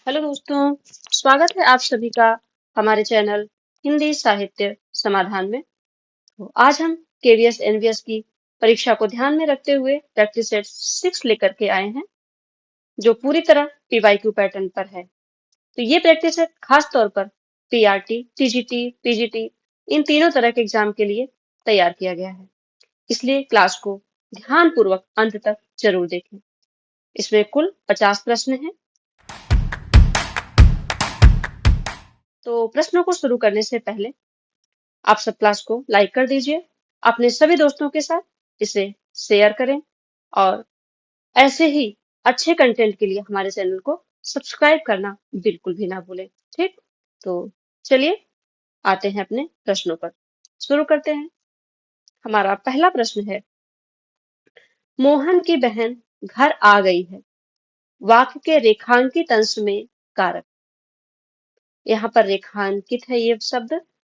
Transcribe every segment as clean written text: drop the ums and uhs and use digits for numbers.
Hello दोस्तों, स्वागत है आप सभी का हमारे चैनल हिंदी साहित्य समाधान में। तो आज हम केवीएस एनवीएस की परीक्षा को ध्यान में रखते हुए प्रैक्टिस सेट 6 लेकर के आए हैं, जो पूरी तरह पीवाईक्यू पैटर्न पर है। तो ये प्रैक्टिस सेट खास तौर पर पीआरटी, टीजीटी, पीजीटी इन तीनों तरह के एग्जाम के लिए तैयार किया गया है। इसलिए क्लास को ध्यान पूर्वक अंत तक जरूर देखें। इसमें कुल 50 प्रश्न हैं। तो प्रश्नों को शुरू करने से पहले आप सब क्लास को लाइक कर दीजिए, अपने सभी दोस्तों के साथ इसे शेयर करें और ऐसे ही अच्छे कंटेंट के लिए हमारे चैनल को सब्सक्राइब करना बिल्कुल भी ना भूलें। ठीक, तो चलिए आते हैं अपने प्रश्नों पर। शुरू करते हैं। हमारा पहला प्रश्न है, मोहन की बहन घर आ गई है, वाक्य के रेखांकित अंश में कारक। यहाँ पर रेखांकित है ये शब्द,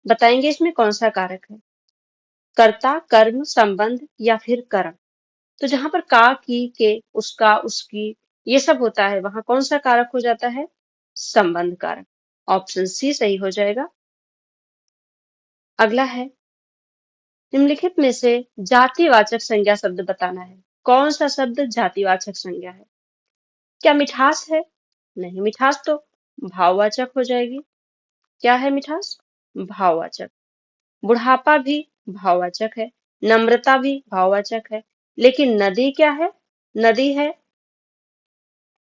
बताएंगे इसमें कौन सा कारक है। कर्ता, कर्म, संबंध या फिर कर्म। तो जहां पर का, की, के, उसका, उसकी ये सब होता है, वहां कौन सा कारक हो जाता है? संबंध कारक। ऑप्शन सी सही हो जाएगा। अगला है, निम्नलिखित में से जातिवाचक संज्ञा शब्द बताना है। कौन सा शब्द जातिवाचक संज्ञा है? क्या मिठास है? नहीं, मिठास तो भाववाचक हो जाएगी। क्या है मिठास? भाववाचक। बुढ़ापा भी भाववाचक है, नम्रता भी भाववाचक है, लेकिन नदी क्या है? नदी है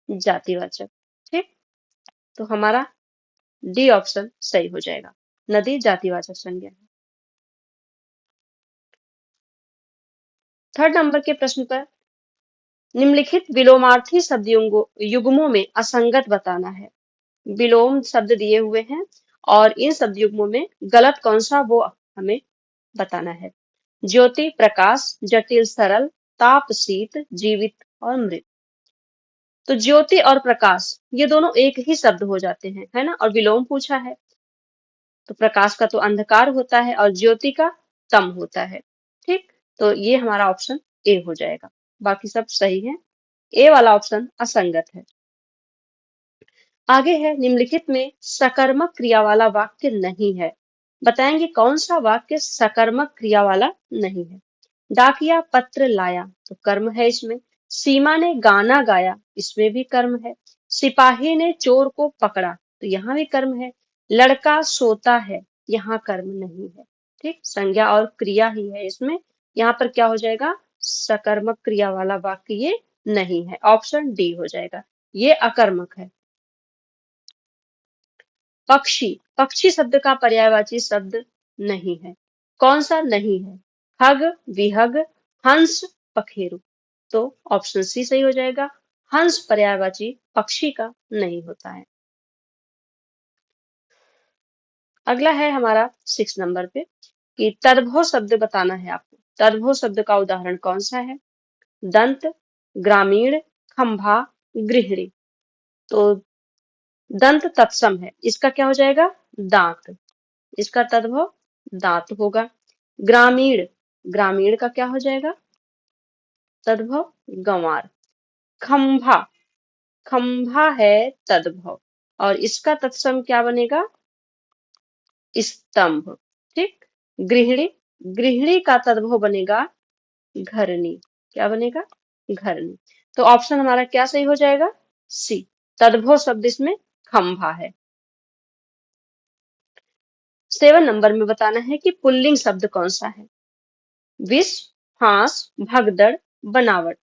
जातिवाचक। ठीक, तो हमारा डी ऑप्शन सही हो जाएगा। नदी जातिवाचक संज्ञा है। थर्ड नंबर के प्रश्न पर, निम्नलिखित विलोमार्थी शब्द युग्मों में असंगत बताना है। विलोम शब्द दिए हुए हैं और इन शब्द युग्मों में गलत कौन सा वो हमें बताना है। ज्योति, प्रकाश, जटिल, सरल, ताप, शीत, जीवित और मृत। तो ज्योति और प्रकाश ये दोनों एक ही शब्द हो जाते हैं, है ना। और विलोम पूछा है, तो प्रकाश का तो अंधकार होता है और ज्योति का तम होता है। ठीक, तो ये हमारा ऑप्शन ए हो जाएगा। बाकी सब सही है, ए वाला ऑप्शन असंगत है। आगे है, निम्नलिखित में सकर्मक क्रिया वाला वाक्य नहीं है। बताएंगे कौन सा वाक्य सकर्मक क्रिया वाला नहीं है। डाकिया पत्र लाया, तो कर्म है इसमें। सीमा ने गाना गाया, इसमें भी कर्म है। सिपाही ने चोर को पकड़ा, तो यहाँ भी कर्म है। लड़का सोता है, यहाँ कर्म नहीं है। ठीक, संज्ञा और क्रिया ही है इसमें। यहाँ पर क्या हो जाएगा? सकर्मक क्रिया वाला वाक्य ये नहीं है। ऑप्शन डी हो जाएगा, ये अकर्मक है। पक्षी, पक्षी शब्द का पर्यायवाची शब्द नहीं है। कौन सा नहीं है? हग, विहग, हंस, पखेरु। तो ऑप्शन सी सही हो जाएगा। हंस पर्यायवाची पक्षी का नहीं होता है। अगला है हमारा 6 नंबर पे कि तद्भव शब्द बताना है आपको। तद्भव शब्द का उदाहरण कौन सा है? दंत, ग्रामीण, खंभा, गृहिणी। तो दंत तत्सम है, इसका क्या हो जाएगा? दांत। इसका तद्भव दांत होगा। ग्रामीण, ग्रामीण का क्या हो जाएगा? तद्भव गंवार। खंभा, खंभा है तद्भव और इसका तत्सम क्या बनेगा? स्तंभ। ठीक, गृहिणी, गृहिणी का तद्भव बनेगा घरनी। क्या बनेगा? घरनी। तो ऑप्शन हमारा क्या सही हो जाएगा? सी, तद्भव शब्द इसमें खंभा है। 7 नंबर में बताना है कि पुल्लिंग शब्द कौन सा है। विष, फांस, भगदड़, बनावट।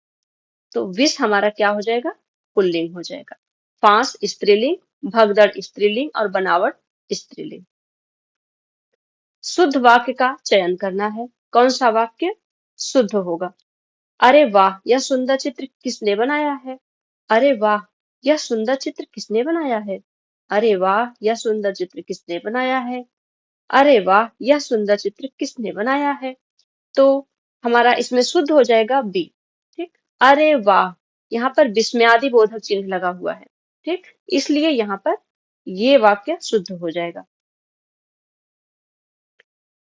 तो विष हमारा क्या हो जाएगा? पुल्लिंग हो जाएगा। फांस स्त्रीलिंग, भगदड़ स्त्रीलिंग और बनावट स्त्रीलिंग। शुद्ध वाक्य का चयन करना है। कौन सा वाक्य शुद्ध होगा? अरे वाह, यह सुंदर चित्र किसने बनाया है? अरे वाह, यह सुंदर चित्र किसने बनाया है? अरे वाह, यह सुंदर चित्र किसने बनाया है? अरे वाह, यह सुंदर चित्र किसने बनाया है? तो हमारा इसमें शुद्ध हो जाएगा बी। ठीक, अरे वाह, यहाँ पर विस्मयादि बोधक चिन्ह लगा हुआ है। ठीक, इसलिए यहाँ पर ये वाक्य शुद्ध हो जाएगा।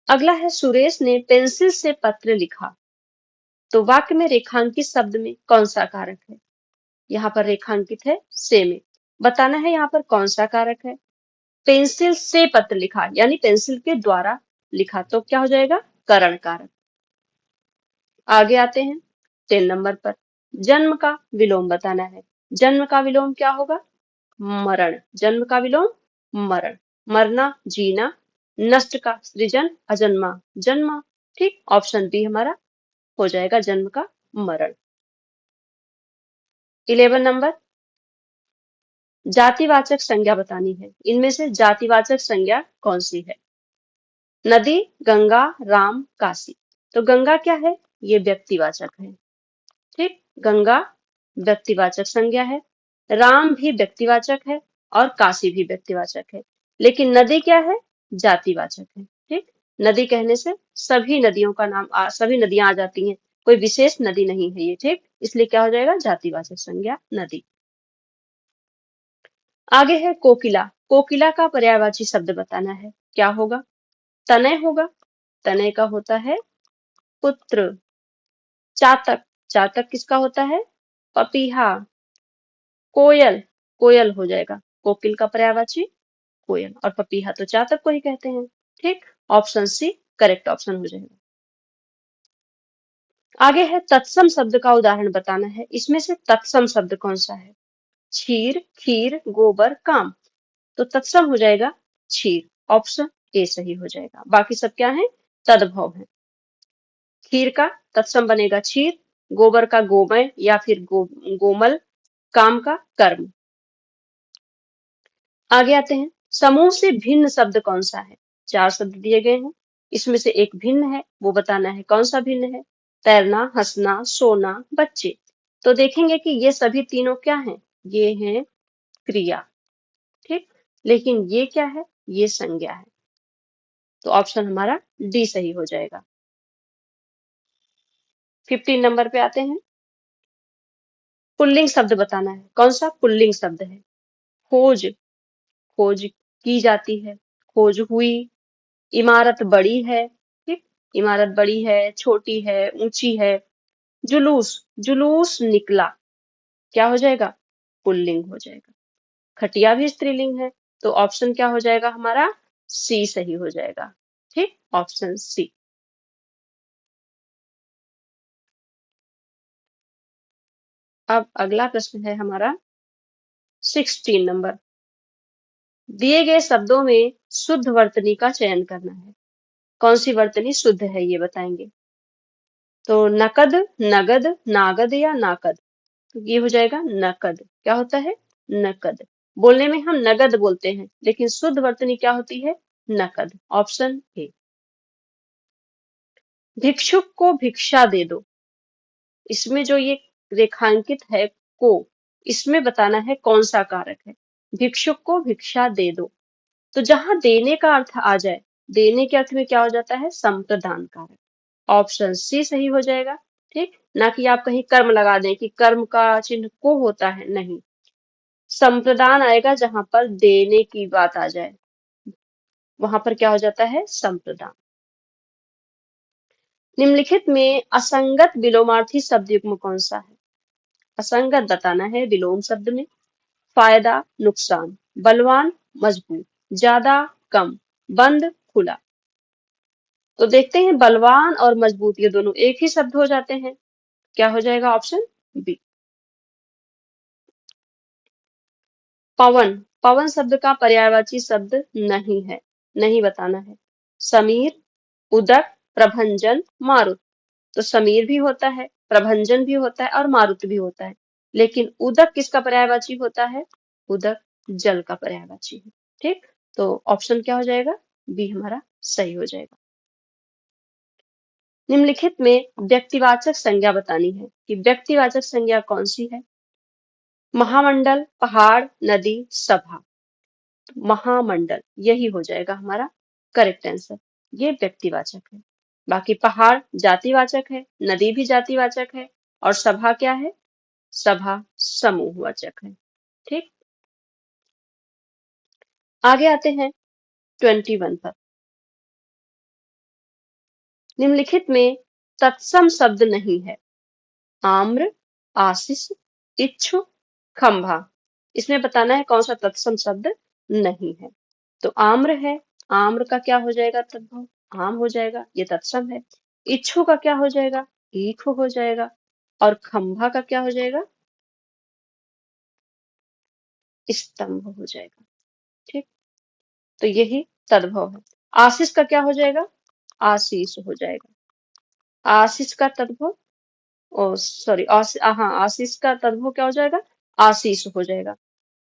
अगला है, सुरेश ने पेंसिल से पत्र लिखा। तो वाक्य में रेखांकित शब्द में कौन सा कारक है? यहाँ पर रेखांकित है से में। बताना है यहाँ पर कौन सा कारक है। पेंसिल से पत्र लिखा यानी पेंसिल के द्वारा लिखा तो क्या हो जाएगा, करण कारक। आगे आते हैं 10 नंबर पर। जन्म का विलोम बताना है। जन्म का विलोम क्या होगा, मरण। जन्म का विलोम मरण। मरना जीना, नष्ट का सृजन अजन्मा जन्मा। ठीक, ऑप्शन बी हमारा हो जाएगा जन्म का मरण। 11 नंबर, जातिवाचक संज्ञा बतानी है। इनमें से जातिवाचक संज्ञा कौन सी है। नदी, गंगा, राम, काशी। तो गंगा क्या है, ये व्यक्तिवाचक है। ठीक, गंगा व्यक्तिवाचक संज्ञा है। राम भी व्यक्तिवाचक है और काशी भी व्यक्तिवाचक है। लेकिन नदी क्या है, जातिवाचक है। ठीक, नदी कहने से सभी नदियों का नाम सभी नदियां आ जाती हैं, कोई विशेष नदी नहीं है ये। ठीक, इसलिए क्या हो जाएगा, जातिवाचक संज्ञा नदी। आगे है कोकिला। कोकिला का पर्यायवाची शब्द बताना है, क्या होगा, तनय होगा। तनय का होता है पुत्र। चातक, चातक किसका होता है, पपीहा। कोयल, कोयल हो जाएगा कोकिल का पर्यायवाची कोयल, और पपीहा तो चातक को ही कहते हैं। ठीक, ऑप्शन सी करेक्ट ऑप्शन हो जाएगा। आगे है तत्सम शब्द का उदाहरण बताना है। इसमें से तत्सम शब्द कौन सा है, क्षीर, खीर, गोबर, काम। तो तत्सम हो जाएगा क्षीर, ऑप्शन ए सही हो जाएगा। बाकी सब क्या है, तद्भव है। खीर का तत्सम बनेगा क्षीर, गोबर का गोमय या फिर गोमल, काम का कर्म। आगे आते हैं, समूह से भिन्न शब्द कौन सा है। 4 शब्द दिए गए हैं, इसमें से एक भिन्न है, वो बताना है कौन सा भिन्न है। तैरना, हंसना, सोना, बच्चे। तो देखेंगे कि ये सभी तीनों क्या हैं, ये हैं क्रिया। ठीक, लेकिन ये क्या है, ये संज्ञा है। तो ऑप्शन हमारा डी सही हो जाएगा। 15 नंबर पे आते हैं, पुल्लिंग शब्द बताना है। कौन सा पुल्लिंग शब्द है, खोज, खोज की जाती है, खोज हुई। इमारत बड़ी है। ठीक, इमारत बड़ी है, छोटी है, ऊंची है। जुलूस, जुलूस निकला, क्या हो जाएगा, पुल्लिंग हो जाएगा। खटिया भी स्त्रीलिंग है, तो ऑप्शन क्या हो जाएगा हमारा, सी सही हो जाएगा। ठीक, ऑप्शन सी। अब अगला प्रश्न है हमारा 16 नंबर। दिए गए शब्दों में शुद्ध वर्तनी का चयन करना है। कौन सी वर्तनी शुद्ध है ये बताएंगे। तो नकद, नगद, नागद या नाकद। तो ये हो जाएगा नकद। क्या होता है, नकद। बोलने में हम नगद बोलते हैं, लेकिन शुद्ध वर्तनी क्या होती है, नकद, ऑप्शन ए। भिक्षुक को भिक्षा दे दो, इसमें जो ये रेखांकित है को, इसमें बताना है कौन सा कारक है। भिक्षुक को भिक्षा दे दो, तो जहां देने का अर्थ आ जाए, देने के अर्थ में क्या हो जाता है, संप्रदान कारक। ऑप्शन सी सही हो जाएगा। ठीक, ना कि आप कहीं कर्म लगा दें कि कर्म का चिन्ह को होता है, नहीं। संप्रदान आएगा जहां पर देने की बात आ जाए, वहां पर क्या हो जाता है, संप्रदान। निम्नलिखित में असंगत विलोमार्थी शब्द युग्म कौन सा है। असंगत बताना है विलोम शब्द में। फायदा, नुकसान, बलवान, मजबूत, ज्यादा, कम, बंद, खुला। तो देखते हैं बलवान और मजबूत ये दोनों एक ही शब्द हो जाते हैं, क्या हो जाएगा, ऑप्शन बी। पवन, पवन शब्द का पर्यायवाची शब्द नहीं है, नहीं बताना है। समीर, उदक, प्रभंजन, मारुत। तो समीर भी होता है, प्रभंजन भी होता है और मारुत भी होता है, लेकिन उदक किसका पर्यायवाची होता है, उदक जल का पर्यायवाची है। ठीक, तो ऑप्शन क्या हो जाएगा, बी हमारा सही हो जाएगा। निम्नलिखित में व्यक्तिवाचक संज्ञा बतानी है कि व्यक्तिवाचक संज्ञा कौन सी है। महामंडल, पहाड़, नदी, सभा। महामंडल यही हो जाएगा हमारा करेक्ट आंसर, ये व्यक्तिवाचक है। बाकी पहाड़ जातिवाचक है, नदी भी जातिवाचक है, और सभा क्या है, सभा समूहवाचक है। ठीक, आगे आते हैं 21 पर। निम्नलिखित में तत्सम शब्द नहीं है। आम्र, आशीष, इच्छु, खंभा। इसमें बताना है कौन सा तत्सम शब्द नहीं है। तो आम्र है, आम्र का क्या हो जाएगा तद्भव, आम हो जाएगा, ये तत्सम है। इच्छु का क्या हो जाएगा, ईख हो जाएगा। और खंभा का क्या हो जाएगा, स्तंभ हो जाएगा। ठीक, तो यही तद्भव है। आशीष का क्या हो जाएगा, आशीष हो जाएगा। आशीष का तद्भव, ओ सॉरी, हाँ, आशीष का तद्भव क्या हो जाएगा, आशीष हो जाएगा।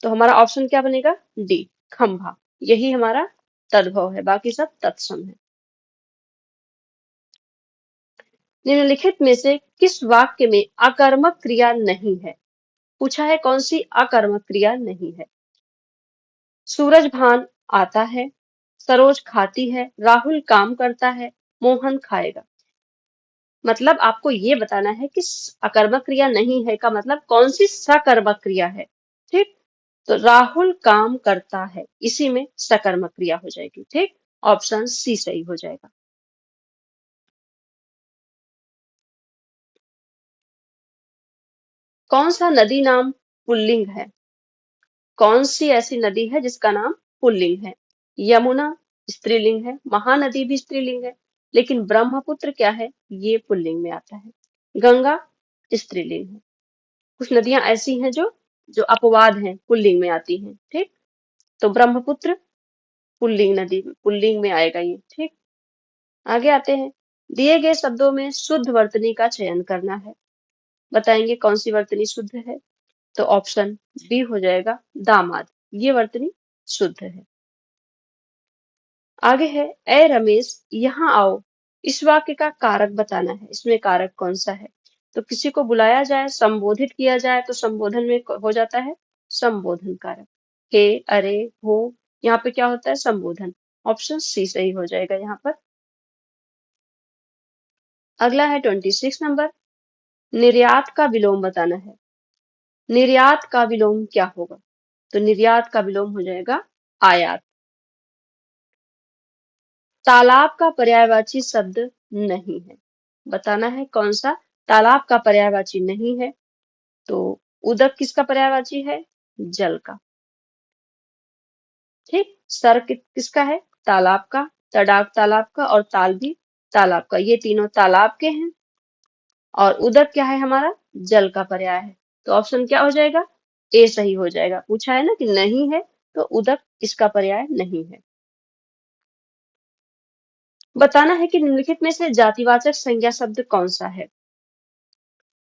तो हमारा ऑप्शन क्या बनेगा, डी, खंभा। यही हमारा तद्भव है, बाकी सब तत्सम है। निम्नलिखित में से किस वाक्य में आकर्मक क्रिया नहीं है, पूछा है कौन सी आकर्मक क्रिया नहीं है। सूरज भान आता है, सरोज खाती है, राहुल काम करता है, मोहन खाएगा। मतलब आपको ये बताना है कि अकर्मक क्रिया नहीं है का मतलब कौन सी सकर्मक क्रिया है। ठीक, तो राहुल काम करता है, इसी में सकर्मक क्रिया हो जाएगी। ठीक, ऑप्शन सी सही हो जाएगा। कौन सा नदी नाम पुल्लिंग है, कौन सी ऐसी नदी है जिसका नाम पुल्लिंग है। यमुना स्त्रीलिंग है, महानदी भी स्त्रीलिंग है, लेकिन ब्रह्मपुत्र क्या है, ये पुल्लिंग में आता है। गंगा स्त्रीलिंग है। कुछ नदियां ऐसी हैं जो जो अपवाद हैं, पुल्लिंग में आती हैं। ठीक, तो ब्रह्मपुत्र पुल्लिंग नदी, पुल्लिंग में आएगा ये। ठीक, आगे आते हैं। दिए गए शब्दों में शुद्ध वर्तनी का चयन करना है, बताएंगे कौन सी वर्तनी शुद्ध है। तो ऑप्शन बी हो जाएगा, दामाद, ये वर्तनी शुद्ध है। आगे है, ए रमेश यहाँ आओ, इस वाक्य का कारक बताना है। इसमें कारक कौन सा है, तो किसी को बुलाया जाए, संबोधित किया जाए, तो संबोधन में हो जाता है संबोधन कारक। हे, अरे, हो, यहाँ पे क्या होता है, संबोधन। ऑप्शन सी सही हो जाएगा यहाँ पर। अगला है 26 नंबर, निर्यात का विलोम बताना है। निर्यात का विलोम क्या होगा, तो निर्यात का विलोम हो जाएगा आयात। तालाब का पर्यायवाची शब्द नहीं है, बताना है कौन सा तालाब का पर्यायवाची नहीं है। तो उदक किसका पर्यायवाची है, जल का। ठीक, सर किसका है, तालाब का, तड़ाग तालाब का, और ताल भी तालाब का, ये तीनों तालाब के हैं। और उदक क्या है हमारा, जल का पर्याय है। तो ऑप्शन क्या हो जाएगा, ए सही हो जाएगा। पूछा है ना कि नहीं है, तो उदक इसका पर्याय नहीं है। बताना है कि निम्नलिखित में से जातिवाचक संज्ञा शब्द कौन सा है।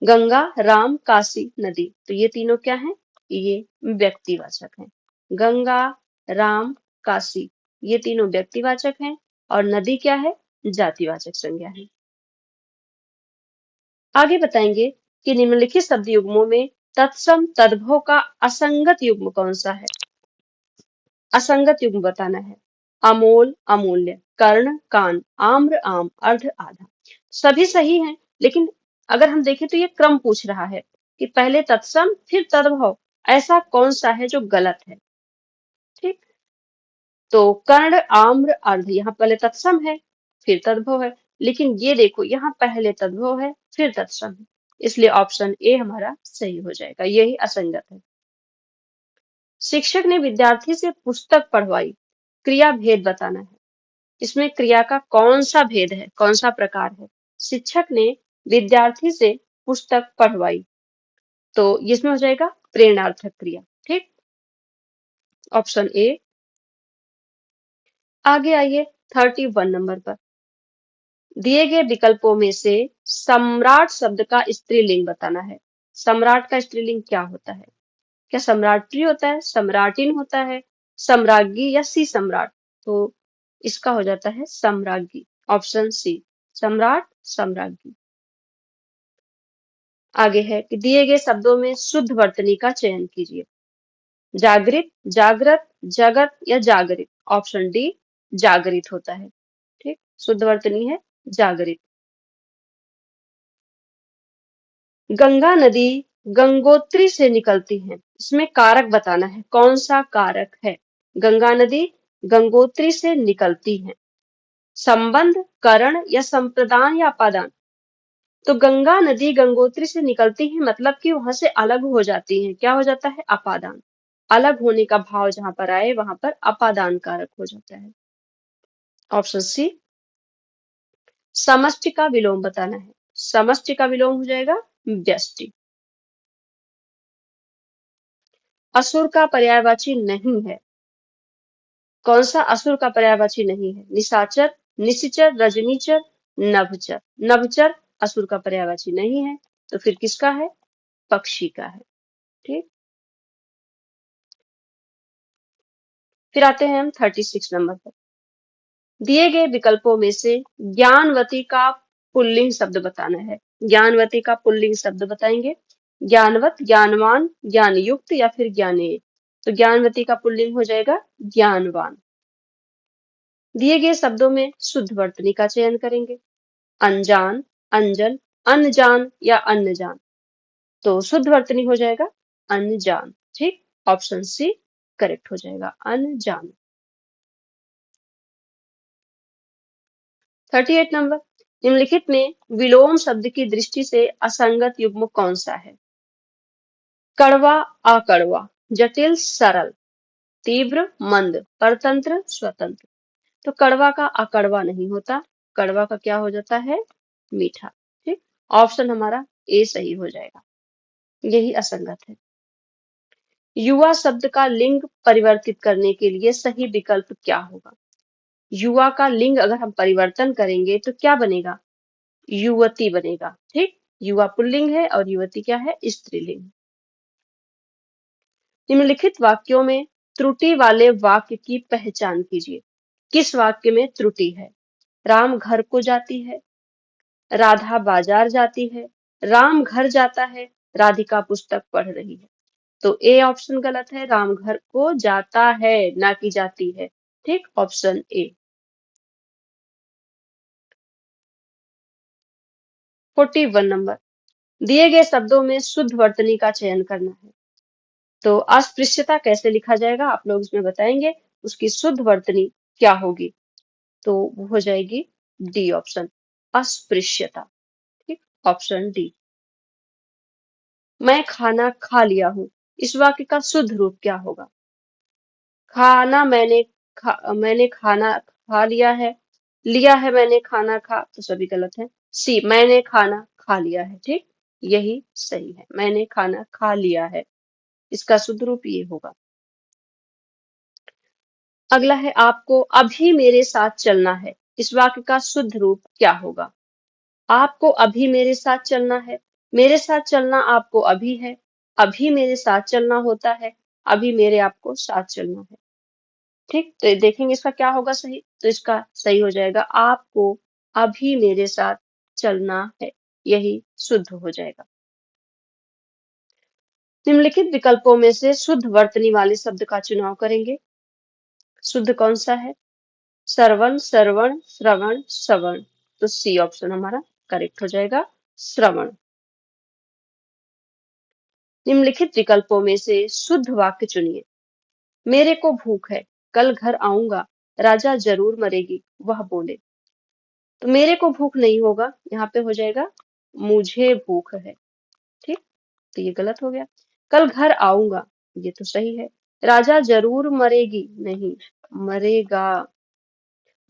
गंगा, राम, काशी, नदी, तो ये तीनों क्या हैं, ये व्यक्तिवाचक हैं। गंगा, राम, काशी, ये तीनों व्यक्तिवाचक हैं, और नदी क्या है, जातिवाचक संज्ञा है। आगे बताएंगे कि निम्नलिखित शब्द युग्मों में तत्सम तद्भव का असंगत युग्म कौन सा है। असंगत युग्म बताना है। अमोल, अमूल्य, कर्ण, कान, आम्र, आम, अर्ध, आधा। सभी सही हैं, लेकिन अगर हम देखें तो ये क्रम पूछ रहा है कि पहले तत्सम फिर तद्भव, ऐसा कौन सा है जो गलत है। ठीक, तो कर्ण, आम्र, अर्ध, यहाँ पहले तत्सम है फिर तद्भव है, लेकिन ये देखो यहाँ पहले तद्भव है फिर तत्सम है, इसलिए ऑप्शन ए हमारा सही हो जाएगा, यही असंगत है। शिक्षक ने विद्यार्थी से पुस्तक पढ़वाई, क्रिया भेद बताना है। इसमें क्रिया का कौन सा भेद है, कौन सा प्रकार है। शिक्षक ने विद्यार्थी से पुस्तक पढ़वाई, तो इसमें हो जाएगा प्रेरणार्थक क्रिया। ठीक, ऑप्शन ए। आगे आइए 31 नंबर पर, दिए गए विकल्पों में से सम्राट शब्द का स्त्रीलिंग बताना है। सम्राट का स्त्रीलिंग क्या होता है, क्या सम्राट्री होता है, सम्राटिन होता है, सम्राज्ञी, या सी सम्राट। तो इसका हो जाता है सम्राज्ञी, ऑप्शन सी, सम्राट, सम्राज्ञी। आगे है कि दिए गए शब्दों में शुद्ध वर्तनी का चयन कीजिए। जागृत, जागृत, जगत, या जागरित। ऑप्शन डी, जागरित होता है। ठीक, शुद्ध वर्तनी है जागरित। गंगा नदी गंगोत्री से निकलती है, इसमें कारक बताना है, कौन सा कारक है। गंगा नदी गंगोत्री से निकलती है, संबंध, करण, या संप्रदान, या अपादान। तो गंगा नदी गंगोत्री से निकलती है मतलब कि वहां से अलग हो जाती है, क्या हो जाता है, अपादान। अलग होने का भाव जहां पर आए वहां पर अपादान कारक हो जाता है। Option C. समष्टि का विलोम बताना है। समष्टि का विलोम हो जाएगा व्यष्टि। असुर का पर्यायवाची नहीं है। कौन सा असुर का पर्यायवाची नहीं है? निशाचर, निशिचर, रजनीचर, नभचर। नभचर असुर का पर्यायवाची नहीं है, तो फिर किसका है? पक्षी का है। ठीक। फिर आते हैं हम 36 नंबर पर। दिए गए विकल्पों में से ज्ञानवती का पुल्लिंग शब्द बताना है। ज्ञानवती का पुल्लिंग शब्द बताएंगे। ज्ञानवत, ज्ञानवान, ज्ञानयुक्त या फिर ज्ञानेय। तो ज्ञानवती का पुल्लिंग हो जाएगा ज्ञानवान। दिए गए शब्दों में शुद्ध वर्तनी का चयन करेंगे। अनजान, अंजन, अनजान या अन्नजान। तो शुद्ध वर्तनी हो जाएगा अनजान। ठीक। ऑप्शन सी करेक्ट हो जाएगा, अनजान। 38 नंबर। निम्नलिखित में विलोम शब्द की दृष्टि से असंगत युग्म कौन सा है? कड़वा, अकड़वा, जटिल, सरल, तीव्र, मंद, परतंत्र, स्वतंत्र। तो कड़वा का अकड़वा नहीं होता, कड़वा का क्या हो जाता है? मीठा। ठीक। ऑप्शन हमारा ए सही हो जाएगा, यही असंगत है। युवा शब्द का लिंग परिवर्तित करने के लिए सही विकल्प क्या होगा? युवा का लिंग अगर हम परिवर्तन करेंगे तो क्या बनेगा? युवती बनेगा। ठीक। युवा पुल्लिंग है और युवती क्या है? स्त्रीलिंग। निम्नलिखित वाक्यों में त्रुटि वाले वाक्य की पहचान कीजिए। किस वाक्य में त्रुटि है? राम घर को जाती है, राधा बाजार जाती है, राम घर जाता है, राधिका पुस्तक पढ़ रही है। तो ए ऑप्शन गलत है, राम घर को जाता है ना कि जाती है। ठीक। Option A. 41 नंबर। दिए गए शब्दों में शुद्ध वर्तनी का चयन करना है। तो अस्पृश्यता कैसे लिखा जाएगा आप लोग इसमें बताएंगे, उसकी शुद्ध वर्तनी क्या होगी? तो वो हो जाएगी डी ऑप्शन, अस्पृश्यता। ठीक। Option D. मैं खाना खा लिया हूं, इस वाक्य का शुद्ध रूप क्या होगा? खाना मैंने खाना खा लिया है मैंने खाना खा, तो सभी गलत है। सी, मैंने खाना खा लिया है। ठीक। यही सही है, मैंने खाना खा लिया है, इसका शुद्ध रूप ये होगा। अगला है आपको अभी मेरे साथ चलना है, इस वाक्य का शुद्ध रूप क्या होगा? आपको अभी मेरे साथ चलना है, मेरे साथ चलना आपको अभी है, अभी मेरे साथ चलना होता है, अभी मेरे आपको साथ चलना है। ठीक। तो ये देखेंगे इसका क्या होगा सही, तो इसका सही हो जाएगा आपको अभी मेरे साथ चलना है, यही शुद्ध हो जाएगा। निम्नलिखित विकल्पों में से शुद्ध वर्तनी वाले शब्द का चुनाव करेंगे। शुद्ध कौन सा है? श्रवण, श्रवण, श्रवण, श्रवण। तो सी ऑप्शन हमारा करेक्ट हो जाएगा, श्रवण। निम्नलिखित विकल्पों में से शुद्ध वाक्य चुनिए। मेरे को भूख है, कल घर आऊंगा, राजा जरूर मरेगी, वह बोले। तो मेरे को भूख नहीं होगा, यहाँ पे हो जाएगा मुझे भूख है। ठीक। तो ये गलत हो गया। कल घर आऊंगा, ये तो सही है। राजा जरूर मरेगी, नहीं, मरेगा।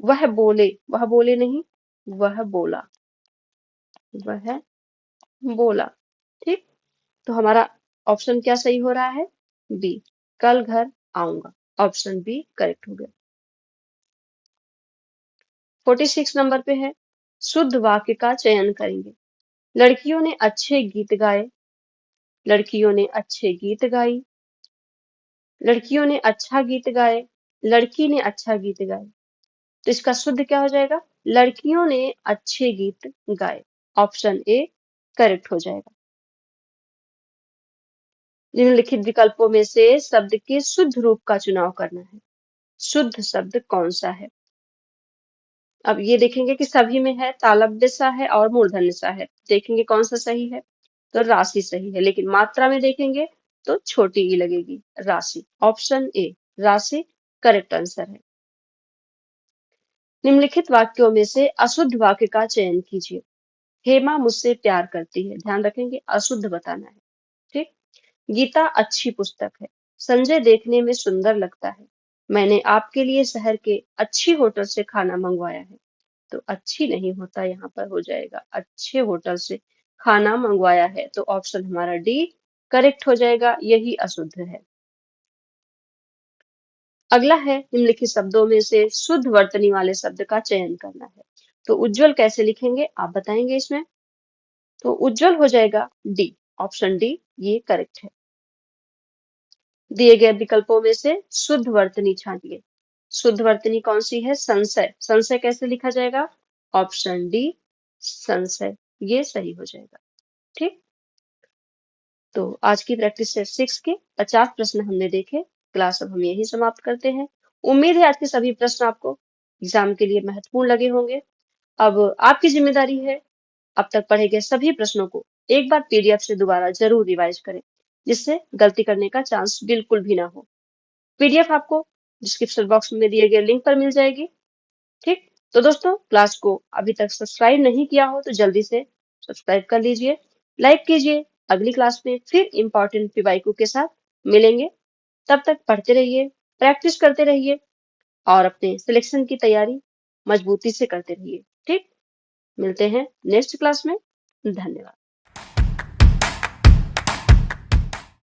वह बोले नहीं, वह बोला, वह बोला। ठीक। तो हमारा ऑप्शन क्या सही हो रहा है? बी, कल घर आऊंगा। ऑप्शन बी करेक्ट हो गया। 46 नंबर पे है, शुद्ध वाक्य का चयन करेंगे। लड़कियों ने अच्छे गीत गाए, लड़कियों ने अच्छे गीत गाई, लड़कियों ने अच्छा गीत गाए, लड़की ने अच्छा गीत गाए। तो इसका शुद्ध क्या हो जाएगा? लड़कियों ने अच्छे गीत गाए। ऑप्शन ए करेक्ट हो जाएगा। निम्नलिखित विकल्पों में से शब्द के शुद्ध रूप का चुनाव करना है। शुद्ध शब्द कौन सा है? अब ये देखेंगे कि सभी में है, तालव्य सा है और मूर्धन्य सा है। देखेंगे कौन सा सही है, तो राशि सही है, लेकिन मात्रा में देखेंगे तो छोटी ही लगेगी, राशि। ऑप्शन ए राशि करेक्ट आंसर है। निम्नलिखित वाक्यों में से अशुद्ध वाक्य का चयन कीजिए। हेमा मुझसे प्यार करती है, ध्यान रखेंगे अशुद्ध बताना है। ठीक। गीता अच्छी पुस्तक है, संजय देखने में सुंदर लगता है। मैंने आपके लिए शहर के अच्छी होटल से खाना मंगवाया है। तो अच्छी नहीं होता, यहाँ पर हो जाएगा अच्छे होटल से खाना मंगवाया है। तो ऑप्शन हमारा डी करेक्ट हो जाएगा, यही अशुद्ध है। अगला है निम्नलिखित शब्दों में से शुद्ध वर्तनी वाले शब्द का चयन करना है। तो उज्जवल कैसे लिखेंगे आप बताएंगे इसमें। तो उज्जवल हो जाएगा डी, ऑप्शन डी ये करेक्ट है। दिए गए विकल्पों में से शुद्ध वर्तनी छांटिए। शुद्ध वर्तनी कौन सी है, संशय। संशय कैसे लिखा जाएगा, ऑप्शन डी संशय, ये सही हो जाएगा। ठीक, तो आज की प्रैक्टिस सेट 6 के 50 प्रश्न हमने देखे। क्लास अब हम यही समाप्त करते हैं। उम्मीद है आज के सभी प्रश्न आपको एग्जाम के लिए महत्वपूर्ण लगे होंगे। अब आपकी जिम्मेदारी है अब तक पढ़े गए सभी प्रश्नों को एक बार पीडीएफ से दोबारा जरूर रिवाइज करें, जिससे गलती करने का चांस बिल्कुल भी ना हो। पीडीएफ आपको डिस्क्रिप्शन बॉक्स में दिए गए लिंक पर मिल जाएगी। ठीक, तो दोस्तों क्लास को अभी तक सब्सक्राइब नहीं किया हो तो जल्दी से सब्सक्राइब कर लीजिए, लाइक कीजिए। अगली क्लास में फिर इंपॉर्टेंट पीवाईक्यू के साथ मिलेंगे। तब तक पढ़ते रहिए, प्रैक्टिस करते रहिए और अपने सिलेक्शन की तैयारी मजबूती से करते रहिए। ठीक, मिलते हैं नेक्स्ट क्लास में। धन्यवाद।